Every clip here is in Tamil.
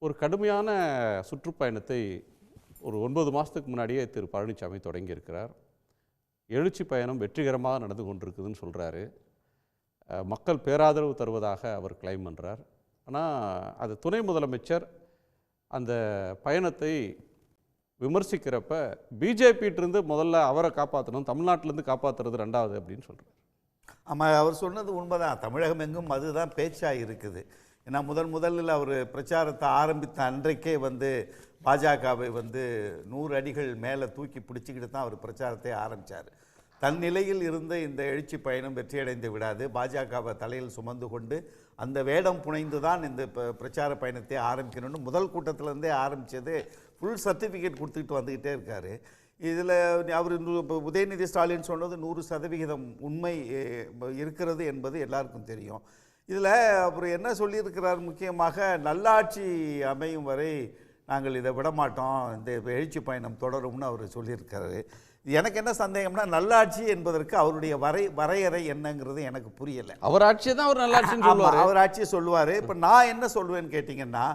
ஒரு கடுமையான சுற்றுப்பயணத்தை ஒரு 9 மாதத்துக்கு முன்னாடியே திரு பழனிசாமி தொடங்கியிருக்கிறார். எழுச்சி பயணம் வெற்றிகரமாக நடந்து கொண்டிருக்குதுன்னு சொல்கிறாரு. மக்கள் பேராதரவு தருவதாக அவர் கிளைம் பண்ணுறார். ஆனால் அது துணை முதலமைச்சர் அந்த பயணத்தை விமர்சிக்கிறப்ப பிஜேபியிட்டிருந்து முதல்ல அவரை காப்பாற்றணும், தமிழ்நாட்டிலேருந்து காப்பாற்றுறது ரெண்டாவது அப்படின்னு சொல்கிறார். ஆமாம், அவர் சொன்னது உண்மைதான். தமிழகம் எங்கும் அதுதான் பேச்சாக இருக்குது. ஏன்னா முதலில் அவர் பிரச்சாரத்தை ஆரம்பித்த அன்றைக்கே பாஜகவை 100 அடிகள் மேலே தூக்கி பிடிச்சிக்கிட்டு தான் அவர் பிரச்சாரத்தை ஆரம்பித்தார். தன் நிலையில் இருந்த இந்த எழுச்சி பயணம் வெற்றியடைந்து விடாது, பாஜகவை தலையில் சுமந்து கொண்டு அந்த வேடம் புனைந்து தான் இந்த பிரச்சார பயணத்தை ஆரம்பிக்கணும்னு முதல் கூட்டத்திலேருந்தே ஆரம்பித்தது. ஃபுல் சர்டிஃபிகேட் கொடுத்துக்கிட்டு வந்துக்கிட்டே இருக்கார். இதில் அவர் உதயநிதி ஸ்டாலின் சொன்னது 100% உண்மை இருக்கிறது என்பது எல்லாருக்கும் தெரியும். இதில் அவர் என்ன சொல்லியிருக்கிறார், முக்கியமாக நல்லாட்சி அமையும் வரை நாங்கள் இதை விடமாட்டோம், இந்த எழுச்சி பயணம் தொடரும்னு அவர் சொல்லியிருக்காரு. எனக்கு என்ன சந்தேகம்னா, நல்லாட்சி என்பதற்கு அவருடைய வரையறை என்னங்கிறது எனக்கு புரியலை. அவர் ஆட்சியை தான் அவர் நல்லாட்சின்னு சொல்லுவார். அவர் ஆட்சியை சொல்லுவார். இப்போ நான் என்ன சொல்லுவேன்னு கேட்டிங்கன்னா,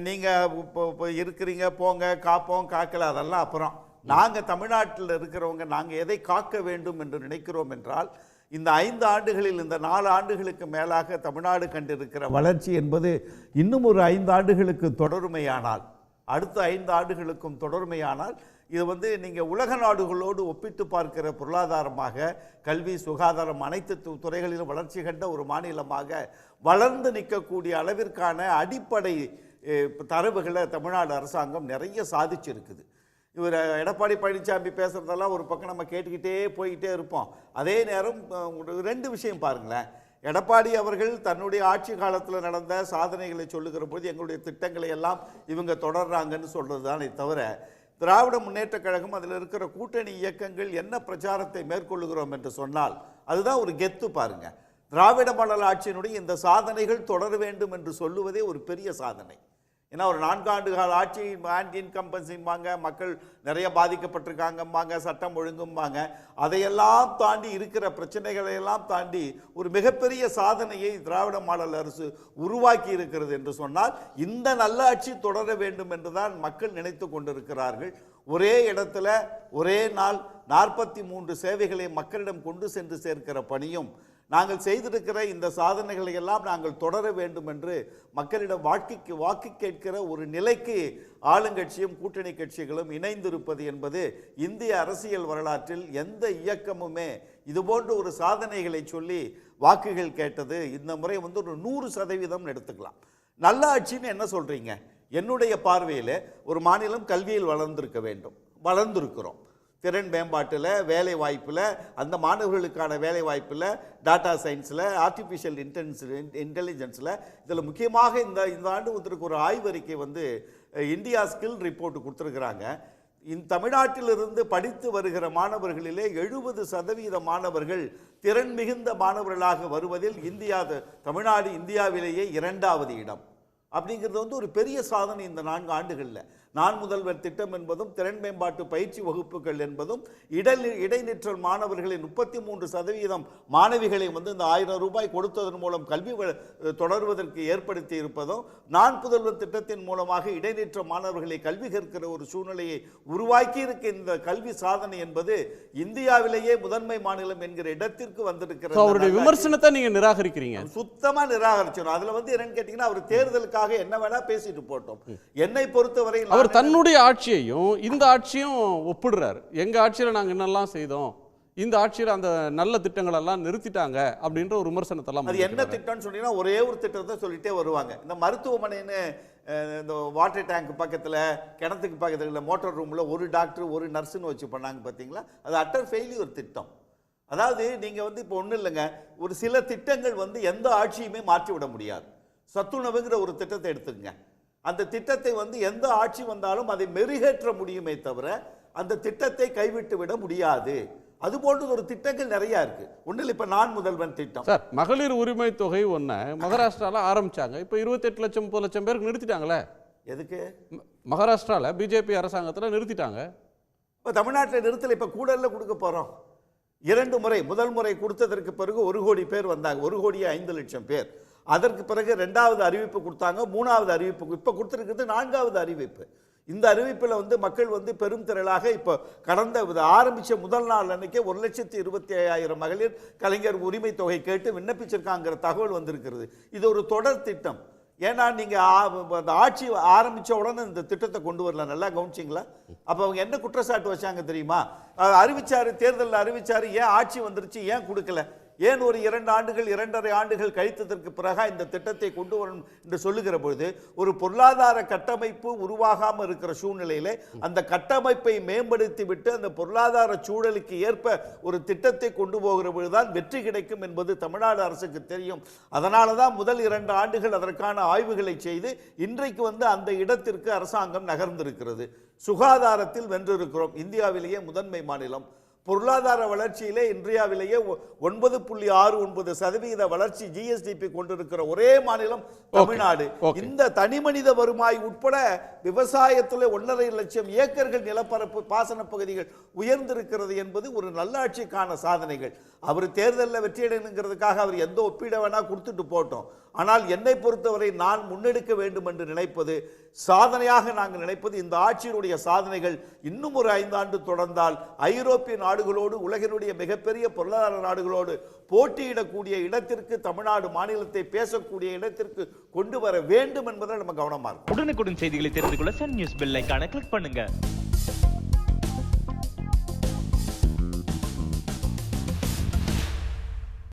நீங்கள் இப்போ இருக்கிறீங்க, போங்க, காப்போம் காக்கல, அதெல்லாம் அப்புறம். நாங்கள் தமிழ்நாட்டில் இருக்கிறவங்க நாங்கள் எதை காக்க வேண்டும் என்று நினைக்கிறோம் என்றால், இந்த 5 ஆண்டுகளில் இந்த 4 ஆண்டுகளுக்கு மேலாக தமிழ்நாடு கண்டிருக்கிற வளர்ச்சி என்பது இன்னும் ஒரு 5 ஆண்டுகளுக்கு தொடருமையானால், அடுத்த 5 ஆண்டுகளுக்கும் தொடருமையானால், இது நீங்கள் உலக நாடுகளோடு ஒப்பிட்டு பார்க்கிற பொருளாதாரமாக, கல்வி, சுகாதாரம் அனைத்து துறைகளிலும் வளர்ச்சி கண்ட ஒரு மாநிலமாக வளர்ந்து நிற்கக்கூடிய அளவிற்கான அடிப்படை தரவுகளை தமிழ்நாடு அரசாங்கம் நிறைய சாதிச்சிருக்குது. இவர் எடப்பாடி பழனிசாமி பேசுகிறதெல்லாம் ஒரு பக்கம் நம்ம கேட்டுக்கிட்டே போய்கிட்டே இருப்போம். அதே நேரம் 2 விஷயம் பாருங்களேன். எடப்பாடி அவர்கள் தன்னுடைய ஆட்சி காலத்தில் நடந்த சாதனைகளை சொல்லுகிற போது எங்களுடைய திட்டங்களை எல்லாம் இவங்க தொடர்றாங்கன்னு சொல்கிறது தானே தவிர, திராவிட முன்னேற்ற கழகம் அதில் இருக்கிற கூட்டணி இயக்கங்கள் என்ன பிரச்சாரத்தை மேற்கொள்ளுகிறோம் என்று சொன்னால் அதுதான் ஒரு கெத்து. பாருங்க, திராவிட மாடல் ஆட்சியினுடைய இந்த சாதனைகள் தொடர வேண்டும் என்று சொல்லுவதே ஒரு பெரிய சாதனை. ஏன்னா ஒரு 4 ஆண்டு கால ஆட்சி ஆன்டி இன்கம்பன்சிம்பாங்க, மக்கள் நிறைய பாதிக்கப்பட்டிருக்காங்கம்பாங்க, சட்டம் ஒழுங்கும்பாங்க, அதையெல்லாம் தாண்டி இருக்கிற பிரச்சனைகளையெல்லாம் தாண்டி ஒரு மிகப்பெரிய சாதனையை திராவிட மாடல் அரசு உருவாக்கி இருக்கிறது என்று சொன்னால், இந்த நல்லாட்சி தொடர வேண்டும் என்றுதான் மக்கள் நினைத்து கொண்டிருக்கிறார்கள். ஒரே இடத்துல ஒரே நாள் 43 சேவைகளை மக்களிடம் கொண்டு சென்று சேர்க்கிற பணியும், நாங்கள் செய்திருக்கிற இந்த சாதனைகளை எல்லாம் நாங்கள் தொடர வேண்டும் என்று மக்களிடம் வாக்கு கேட்கிற ஒரு நிலைக்கு ஆளுங்கட்சியும் கூட்டணி கட்சிகளும் இணைந்திருப்பது என்பது இந்திய அரசியல் வரலாற்றில் எந்த இயக்கமுமே இதுபோன்ற ஒரு சாதனைகளை சொல்லி வாக்குகள் கேட்டது இந்த முறை ஒரு 100% எடுத்துக்கலாம். நல்ல ஆட்சின்னு என்ன சொல்றீங்க? என்னுடைய பார்வையில் ஒரு மாநிலம் கல்வியில் வளர்ந்திருக்க வேண்டும், வளர்ந்திருக்கிறோம். திறன் மேம்பாட்டில், வேலை வாய்ப்பில், அந்த மாணவர்களுக்கான வேலை வாய்ப்பில், டாட்டா சயின்ஸில், ஆர்டிஃபிஷியல் இன்டெலிஜென்ஸில், இதில் முக்கியமாக இந்த ஆண்டு ஒரு ஆய்வறிக்கை இந்தியா ஸ்கில் ரிப்போர்ட் கொடுத்துருக்குறாங்க. தமிழ்நாட்டிலிருந்து படித்து வருகிற மாணவர்களிலே 70% மாணவர்கள் திறன் மிகுந்த மாணவர்களாக வருவதில் தமிழ்நாடு இந்தியாவிலேயே 2வது இடம். அப்படிங்கிறது ஒரு பெரிய சாதனை இந்த 4 ஆண்டுகளில். நான் முதல்வர் திட்டம் என்பதும், திறன் மேம்பாட்டு பயிற்சி வகுப்புகள் என்பதும், இடைநிற்றல் மாணவர்களின் 33% மாணவிகளை இந்த 1000 ரூபாய் கொடுத்ததன் மூலம் கல்வி தொடர்வதற்கு ஏற்படுத்தி இருப்பதும், நான் முதல்வர் திட்டத்தின் மூலமாக இடைநிற்ற மாணவர்களை கல்வி கற்கிற ஒரு சூழ்நிலையை உருவாக்கி இருக்க இந்த கல்வி சாதனை என்பது இந்தியாவிலேயே முதன்மை மாநிலம் என்கிற இடத்திற்கு வந்திருக்கிறது. அவருடைய விமர்சனத்தை நீங்க நிராகரிக்கிறீங்க? சுத்தமா நிராகரிச்சோம். அதுல என்னன்னு கேட்டீங்கன்னா, அவர் தேர்தலுக்காக என்ன வேணா பேசிட்டு போட்டோம். என்னை பொறுத்தவரை அவர் தன்னுடைய ஆட்சியையும் இந்த ஆட்சியும் ஒப்பிடுறாரு. எங்க ஆட்சியில நாங்க என்னெல்லாம் செய்தோம், இந்த ஆட்சியில் அந்த நல்ல திட்டங்கள் எல்லாம் நிறுத்திட்டாங்க அப்படின்ற ஒரு விமர்சனத்தெல்லாம். அது என்ன திட்டம்னு சொன்னீங்கன்னா, ஒரே ஒரு திட்டத்தை சொல்லிட்டே வருவாங்க. இந்த மருத்துவமனைன்னு இந்த வாட்டர் டேங்க் பக்கத்தில், கிணத்துக்கு பக்கத்தில், மோட்டார் ரூமில் ஒரு டாக்டர் ஒரு நர்ஸுன்னு வச்சு பண்ணாங்க பார்த்தீங்களா? அது அட்டர் ஃபெயிலியர் திட்டம். அதாவது நீங்கள் இப்போ ஒன்றும் இல்லைங்க, ஒரு சில திட்டங்கள் எந்த ஆட்சியுமே மாற்றி விட முடியாது. சத்துணவுங்கிற ஒரு திட்டத்தை எடுத்துங்க. அந்த திட்டத்தை எந்த ஆட்சி வந்தாலும் அதை மெருகேற்ற முடியுமே தவிர அந்த திட்டத்தை கைவிட்டு விட முடியாது. அது போன்ற ஒரு திட்டங்கள் நிறைய இருக்கு. ஒன்றில் இப்ப நான் முதல்வன் திட்டம் சார், மகளிர் உரிமை தொகை மகாராஷ்டிரால ஆரம்பிச்சாங்க. இப்ப 28 லட்சம் 30 லட்சம் பேருக்கு நிறுத்திட்டாங்களே. எதுக்கு? மகாராஷ்டிரால பிஜேபி அரசாங்கத்தில் நிறுத்திட்டாங்க. இப்ப தமிழ்நாட்டில் நிறுத்தல. இப்ப கூடல கொடுக்க போறோம். 2 முறை, முதல் முறை கொடுத்ததற்கு பிறகு 1 கோடி பேர் வந்தாங்க. 1 கோடியே 5 லட்சம் பேர். அதற்கு பிறகு 2வது அறிவிப்பு கொடுத்தாங்க, 3வது அறிவிப்பு, இப்போ கொடுத்துருக்கிறது 4வது அறிவிப்பு. இந்த அறிவிப்பில் வந்து மக்கள் வந்து பெரும் திரளாக இப்போ கடந்த ஆரம்பித்த முதல் நாள் அன்னைக்கே 1,25,000 மகளிர் கலைஞர் உரிமை தொகை கேட்டு விண்ணப்பிச்சிருக்காங்கிற தகவல் வந்திருக்கிறது. இது ஒரு தொடர் திட்டம். ஏன்னா நீங்கள் ஆட்சி ஆரம்பித்த உடனே இந்த திட்டத்தை கொண்டு வரல, நல்லா கவனிச்சிங்களா? அப்போ அவங்க என்ன குற்றச்சாட்டு வச்சாங்க தெரியுமா? அறிவிச்சாரு, தேர்தலில் அறிவிச்சாரு, ஏன் ஆட்சி வந்துருச்சு, ஏன் கொடுக்கல, ஏன் ஒரு 2 ஆண்டுகள் 2.5 ஆண்டுகள் கழித்ததற்கு பிறகு இந்த திட்டத்தை கொண்டு வரணும் என்று சொல்லுகிற பொழுது ஒரு பொருளாதார கட்டமைப்பு உருவாகாமல் இருக்கிற சூழ்நிலையிலே அந்த கட்டமைப்பை மேம்படுத்தி விட்டு அந்த பொருளாதார சூழலுக்கு ஏற்ப ஒரு திட்டத்தை கொண்டு போகிற பொழுதுதான் வெற்றி கிடைக்கும் என்பது தமிழ்நாடு அரசுக்கு தெரியும். அதனால தான் முதல் 2 ஆண்டுகள் அதற்கான ஆய்வுகளை செய்து இன்றைக்கு வந்து அந்த இடத்திற்கு அரசாங்கம் நகர்ந்திருக்கிறது. சுகாதாரத்தில் வென்றிருக்கிறோம், இந்தியாவிலேயே முதன்மை மாநிலம். பொருளாதார வளர்ச்சியிலே இந்தியாவிலேயே 9.69% வளர்ச்சி ஜிஎஸ்டிபி கொண்டிருக்கிற ஒரே மாநிலம் தமிழ்நாடு. இந்த தனி மனித வருவாய் உட்பட விவசாயத்தில் 1.5 லட்சம் ஏக்கர்கள் நிலப்பரப்பு பாசன பகுதிகள் உயர்ந்திருக்கிறது என்பது ஒரு நல்லாட்சிக்கான சாதனைகள். அவர் தேர்தலில் வெற்றியடைங்கிறதுக்காக அவர் எந்த ஒப்பீட வேணா கொடுத்துட்டு போட்டோம். ஆனால் என்னை பொறுத்தவரை நான் முன்னெடுக்க வேண்டும் என்று நினைப்பது, சாதனையாக நாங்கள் நினைப்பது, இந்த ஆட்சியினுடைய சாதனைகள் இன்னும் ஒரு 5 ஆண்டு தொடர்ந்தால் ஐரோப்பிய நாடுகளோடு உலகினுடைய மிகப்பெரிய பொருளாதார நாடுகளோடு போட்டியிடக்கூடிய இடத்திற்கு தமிழ்நாடு மாநிலத்தை பேசக்கூடிய இடத்திற்கு கொண்டு வர வேண்டும் என்பதை நம்ம கவனமாக இருக்கும். உடனுக்குடன் செய்திகளை தெரிந்து கொள்ள சன் நியூஸ் பெல் ஐகானை கிளிக் பண்ணுங்க.